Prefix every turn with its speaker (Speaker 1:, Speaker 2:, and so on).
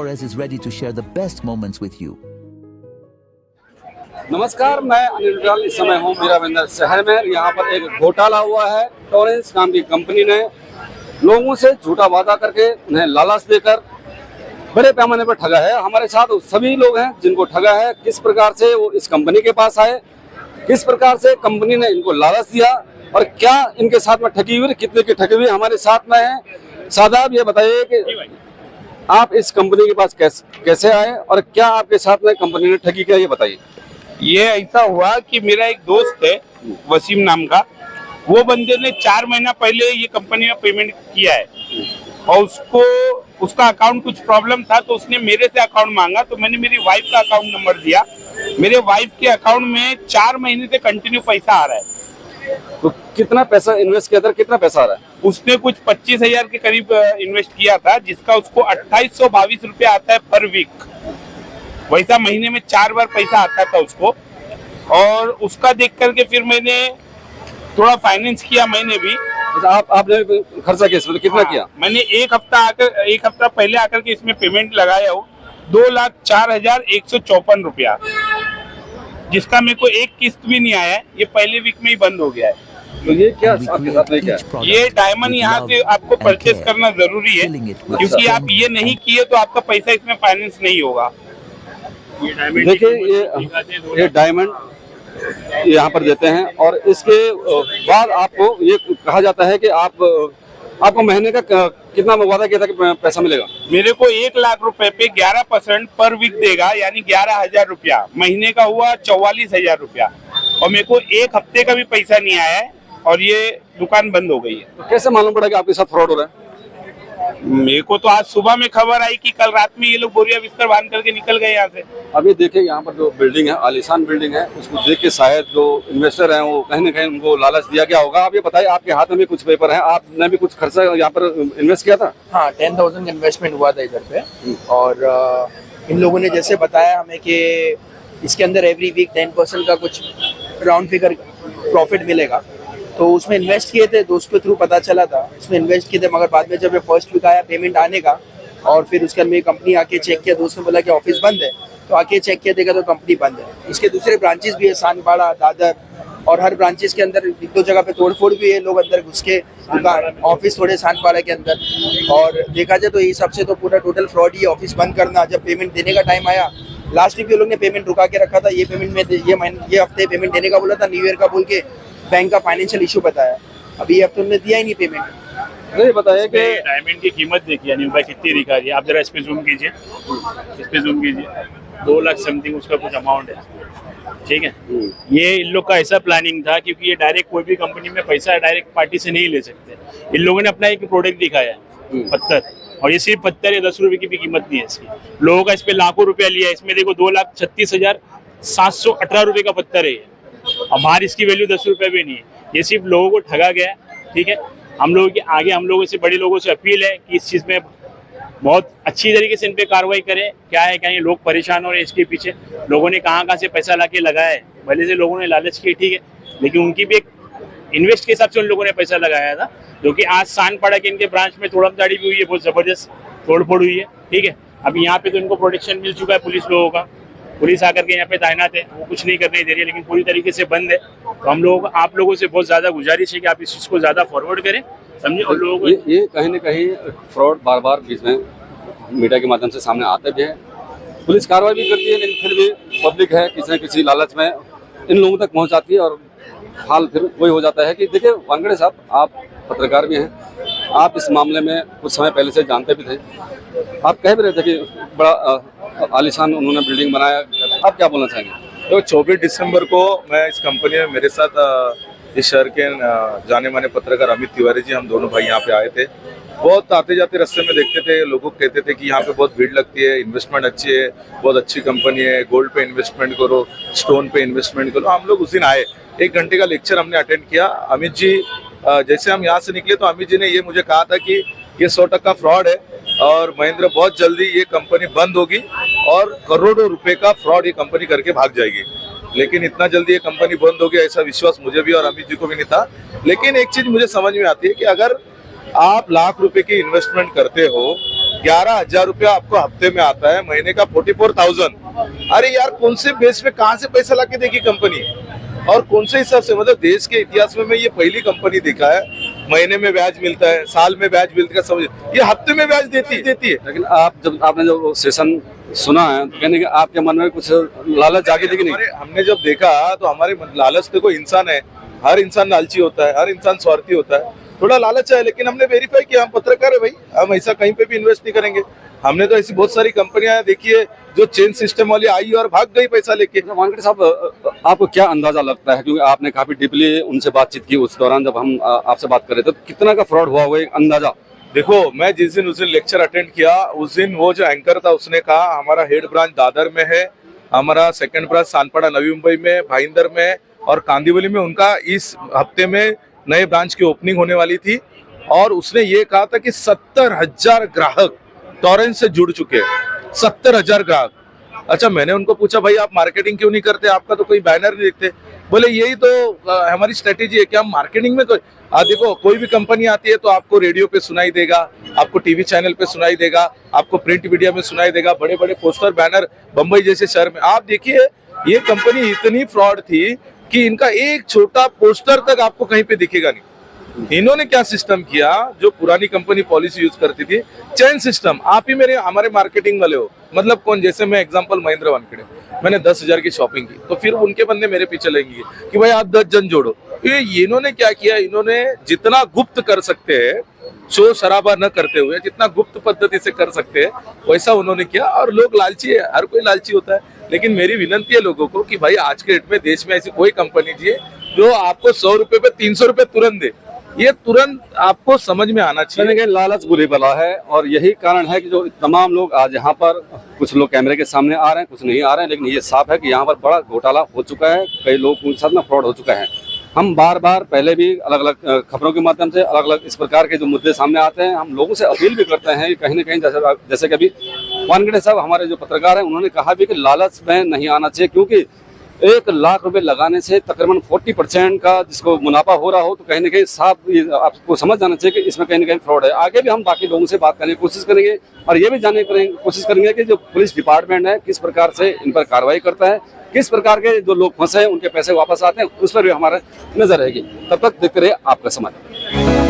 Speaker 1: Flores is ready to share the best moments with you.
Speaker 2: नमस्कार, मैं अनिल विराल इस समय हूँ मीराबंदर शहर में। यहाँ पर एक घोटाला हुआ है। टोरेंस नाम की कंपनी ने लोगों से झूठा वादा करके उन्हें लालच देकर बड़े पैमाने पर ठगा है। हमारे साथ सभी लोग हैं जिनको ठगा है। किस प्रकार से वो इस कंपनी के पास आए, किस प्रकार से कंपनी ने इनको लालच दिया और क्या इनके साथ में ठगी हुई, कितने की ठगी हुई, हमारे साथ में है। साहब, ये बताइए कि आप इस कंपनी के पास कैसे आए और क्या आपके साथ में कंपनी ने ठगी किया, ये बताइए।
Speaker 3: ये ऐसा हुआ कि मेरा एक दोस्त है वसीम नाम का, वो बंदे ने 4 महीना पहले ये कंपनी में पेमेंट किया है और उसका अकाउंट कुछ प्रॉब्लम था तो उसने मेरे से अकाउंट मांगा, तो मैंने मेरी वाइफ का अकाउंट नंबर दिया। मेरे वाइफ के अकाउंट में 4 महीने से कंटिन्यू पैसा आ रहा है।
Speaker 2: तो कितना पैसा इन्वेस्ट किया था, कितना पैसा आ रहा है?
Speaker 3: उसने कुछ 25,000 के करीब इन्वेस्ट किया था, जिसका उसको 2822 रुपया आता है पर वीक। वैसा महीने में 4 बार पैसा आता था उसको। और उसका देख करके फिर मैंने थोड़ा फाइनेंस किया, मैंने भी।
Speaker 2: आपने खर्चा किया इसमें, कितना किया?
Speaker 3: मैंने एक हफ्ता पहले आकर के इसमें पेमेंट लगाया हो 2,04,154 रुपया, जिसका मेरे को एक किस्त भी नहीं आया है। ये पहले वीक में ही बंद हो गया है।
Speaker 2: तो ये क्या आपके साथ में क्या है?
Speaker 3: ये डायमंड यहाँ से आपको परचेस करना जरूरी है, क्योंकि आप ये नहीं किए तो आपका पैसा इसमें फाइनेंस नहीं होगा।
Speaker 2: देखिए, ये डायमंड यहाँ पर देते हैं और इसके बाद आपको ये कहा जाता है कि आपको महीने का कितना वादा किया था कि पैसा मिलेगा?
Speaker 3: मेरे को 1 लाख रुपए पे 11% पर वीक देगा, यानी 11,000 रुपया। महीने का हुआ 44,000 रुपया और मेरे को एक हफ्ते का भी पैसा नहीं आया है और ये दुकान बंद हो गई है।
Speaker 2: तो कैसे मालूम पड़ा कि आपके साथ फ्रॉड हो रहा है?
Speaker 3: मेरे को तो आज सुबह में खबर आई कि कल रात में ये लोग बोरिया बिस्तर बांध करके निकल गए यहाँ से।
Speaker 2: अभी देखिए, यहाँ पर जो बिल्डिंग है, आलीशान बिल्डिंग है, उसको देख के शायद जो इन्वेस्टर हैं वो कहीं न कहीं उनको लालच दिया गया होगा। आप ये बताइए, आपके हाथ में भी कुछ पेपर है, आपने भी कुछ खर्चा यहाँ पर इन्वेस्ट किया था?
Speaker 4: हाँ, 10,000 इन्वेस्टमेंट हुआ था इधर पे। और इन लोगों ने जैसे बताया हमें कि इसके अंदर एवरी वीक 10% का कुछ राउंड फिगर प्रॉफिट मिलेगा, तो उसमें इन्वेस्ट किए थे। दोस्त के थ्रू पता चला था, उसमें इन्वेस्ट किए थे। मगर बाद में जब फर्स्ट वीक आया पेमेंट आने का और फिर उसके अंदर कंपनी आके चेक किया, दोस्त ने बोला कि ऑफिस बंद है, तो आके चेक किया, देखा तो कंपनी बंद है। इसके दूसरे ब्रांचेस भी है, सानपाड़ा, दादर, और हर ब्रांचेस के अंदर 1-2 जगह पे तोड़फोड़ भी है। लोग अंदर घुस के दुकान, ऑफिस थोड़े सानपाड़ा के अंदर। और देखा जाए तो ये सबसे तो पूरा टोटल फ्रॉड ही, ऑफिस बंद करना। जब पेमेंट देने का टाइम आया, लास्ट वीक ये लोग ने पेमेंट रुका के रखा था। ये पेमेंट में ये हफ्ते पेमेंट देने का बोला था, न्यू ईयर का बोल के बैंक का फाइनेंशियल इशू बताया। अभी अब तुमने दिया ही नहीं पेमेंट।
Speaker 2: नहीं बताया कि
Speaker 3: डायमंड की कीमत देखिए अनिल भाई कितनी दिखा रही है। आप जरा इस पे जूम कीजिए, 2 लाख समथिंग उसका कुछ अमाउंट है, ठीक है। ये इन लोग का ऐसा प्लानिंग था, क्योंकि ये डायरेक्ट कोई भी कंपनी में पैसा डायरेक्ट पार्टी से नहीं ले सकते। इन लोगों ने अपना एक प्रोडक्ट दिखाया है, पत्थर, और ये सिर्फ पत्थर है, 10 रुपए की भी कीमत नहीं है इसकी। लोगों का इस पे लाखों रुपया लिया है। इसमें देखो 2,36,718 रुपए का पत्थर है और बाहर इसकी वैल्यू 10 रुपए भी नहीं है। ये सिर्फ लोगों को ठगा गया, ठीक है। हम लोगों के आगे, हम लोगों से, बड़े लोगों से अपील है कि इस चीज़ में बहुत अच्छी तरीके से इन पे कार्रवाई करें। क्या है, क्या ये लोग परेशान हो रहे हैं इसके पीछे। लोगों ने कहाँ से पैसा ला के लगाया है, भले से लोगों ने लालच की, ठीक है, लेकिन उनकी भी एक इन्वेस्ट के हिसाब से उन लोगों ने पैसा लगाया था। जो कि आज सानपाड़ा के इनके ब्रांच में तोड़मताड़ी भी हुई है, बहुत ज़बरदस्त तोड़फोड़ हुई है, ठीक है। अभी यहाँ पे तो इनको प्रोटेक्शन मिल चुका है पुलिस लोगों का। पुलिस आकर के यहाँ पे तैनात है, वो कुछ नहीं करने दे रही है, लेकिन पूरी तरीके से बंद है। तो हम लोग, आप लोगों से बहुत ज़्यादा गुजारिश है कि आप इस चीज़ को ज़्यादा फॉरवर्ड करें, समझे। और लोगों को
Speaker 2: ये कहीं न कहीं फ्रॉड बार बार बीच में मीडिया के माध्यम से सामने आते भी है, पुलिस कार्रवाई भी करती है, लेकिन फिर भी पब्लिक है किसी न किसी लालच में इन लोगों तक पहुँच जाती है। और हाल फिर वही हो जाता है कि देखिए वांगड़े साहब, आप पत्रकार भी हैं, आप इस मामले में कुछ समय पहले से जानते भी थे। आप कह भी रहे थे कि बड़ा आलीशान उन्होंने बिल्डिंग बनाया, आप क्या बोलना चाहेंगे?
Speaker 5: तो 24 दिसंबर को मैं इस कंपनी में, मेरे साथ इस शहर के जाने माने पत्रकार अमित तिवारी जी, हम दोनों भाई यहाँ पे आए थे। बहुत आते जाते रास्ते में देखते थे, लोगों को कहते थे कि यहाँ पे बहुत भीड़ लगती है, इन्वेस्टमेंट अच्छी है, बहुत अच्छी कंपनी है, गोल्ड पे इन्वेस्टमेंट करो, स्टोन पे इन्वेस्टमेंट करो। हम लोग उस दिन आए, 1 घंटे का लेक्चर हमने अटेंड किया। अमित जी, जैसे हम यहाँ से निकले तो अमित जी ने ये मुझे कहा था कि ये 100% फ्रॉड है और महेंद्र बहुत जल्दी ये कंपनी बंद होगी और करोड़ों रुपए का फ्रॉड ये कंपनी करके भाग जाएगी। लेकिन इतना जल्दी ये कंपनी बंद होगी ऐसा विश्वास मुझे भी और अमित जी को भी नहीं था। लेकिन एक चीज मुझे समझ में आती है कि अगर आप लाख रुपए की इन्वेस्टमेंट करते हो 11,000 रुपया आपको हफ्ते में आता है, महीने का 44,000। अरे यार कौन से बेस पे कहाँ से पैसा लाके देगी कंपनी, और कौन से हिसाब से? मतलब देश के इतिहास में मैं ये पहली कंपनी देखा है, महीने में ब्याज मिलता है, साल में ब्याज मिलता है, समझ ये हफ्ते में ब्याज देती है।
Speaker 2: लेकिन आपने जो सेशन सुना है तो कहने के आपके मन में कुछ लालच जागी थी कि नहीं?
Speaker 5: हमने जब देखा तो हमारे लालच देखो, इंसान है, हर इंसान लालची होता है, हर इंसान स्वार्थी होता है, थोड़ा लालच है। लेकिन हमने वेरीफाई किया, हम पत्रकार है भाई, हम ऐसा कहीं पे भी इन्वेस्ट नहीं करेंगे। हमने तो ऐसी बहुत सारी कंपनियां देखी है जो चेन सिस्टम वाली आई और भाग गई पैसा लेके।
Speaker 2: वानखेड़े साहब, आपको क्या अंदाजा लगता है, क्योंकि आपने काफी डीपली उनसे बातचीत की उस दौरान जब हम आपसे बात कर रहे थे, तो कितना का फ्रॉड हुआ एक अंदाजा?
Speaker 5: देखो, मैं जिस दिन उस दिन लेक्चर अटेंड किया, उस दिन वो जो एंकर था उसने कहा हमारा हेड ब्रांच दादर में है, हमारा सेकंड ब्रांच सानपाड़ा नवी मुंबई में, भाईंदर में और कांदिवली में उनका इस हफ्ते में नए ब्रांच की ओपनिंग होने वाली थी। और उसने ये कहा था कि 70,000 ग्राहक टॉरेंट से जुड़ चुके हैं, 70,000 ग्राहक। अच्छा, मैंने उनको पूछा भाई आप मार्केटिंग क्यों नहीं करते, आपका तो कोई बैनर नहीं दिखते। बोले यही तो हमारी स्ट्रेटेजी है कि हम मार्केटिंग में देखो कोई भी कंपनी आती है तो आपको रेडियो पे सुनाई देगा, आपको टीवी चैनल पे सुनाई देगा, आपको प्रिंट मीडिया में सुनाई देगा, बड़े बड़े पोस्टर बैनर बंबई जैसे शहर में। आप देखिए ये कंपनी इतनी फ्रॉड थी कि इनका एक छोटा पोस्टर तक आपको कहीं पे दिखेगा नहीं। इन्होंने क्या सिस्टम किया, जो पुरानी कंपनी पॉलिसी यूज करती थी, चेन सिस्टम। आप ही हमारे मार्केटिंग वाले हो, मतलब कौन? जैसे मैं एग्जांपल महिंद्रा वानखेड़े, मैंने 10,000 की शॉपिंग की, तो फिर उनके बंदे मेरे पीछे लगेंगे कि भाई आप 10 जन जोड़ो। ये इन्होंने क्या किया, इन्होंने जितना गुप्त कर सकते हैं, शोर शराबा न करते हुए जितना गुप्त पद्धति से कर सकते हैं वैसा उन्होंने किया। और लोग लालची है, हर कोई लालची होता है। लेकिन मेरी विनंती है लोगों को कि भाई आज के डेट में देश में ऐसी कोई कंपनी चाहिए जो आपको 100 रुपए पे 300 रुपए तुरंत दे। ये तुरंत आपको समझ में आना चाहिए।
Speaker 2: लालच बुरी बला है, और यही कारण है कि जो तमाम लोग आज यहाँ पर, कुछ लोग कैमरे के सामने आ रहे हैं, कुछ नहीं आ रहे हैं, लेकिन ये साफ है कि यहाँ पर बड़ा घोटाला हो चुका है, कई लोगों के साथ में फ्रॉड हो चुका है। हम बार बार पहले भी अलग अलग खबरों के माध्यम से अलग अलग इस प्रकार के जो मुद्दे सामने आते हैं, हम लोगों से अपील भी करते हैं कहीं ना कहीं, जैसे कि अभी वानखेड़े साहब हमारे जो पत्रकार हैं उन्होंने कहा भी कि लालच में नहीं आना चाहिए, क्योंकि 1 लाख रुपए लगाने से तकरीबन 40% का जिसको मुनाफा हो रहा हो, तो कहीं ना कहीं साफ आपको समझ जाना चाहिए कि इसमें कहीं ना कहीं फ्रॉड है। आगे भी हम बाकी लोगों से बात करने की कोशिश करेंगे और ये भी जानने की कोशिश करेंगे कि जो पुलिस डिपार्टमेंट है किस प्रकार से इन पर कार्रवाई करता है, किस प्रकार के जो लोग फंसे हैं उनके पैसे वापस आते हैं, उस पर भी हमारा नजर रहेगी। तब तक देखते रहिए आपका समाचार।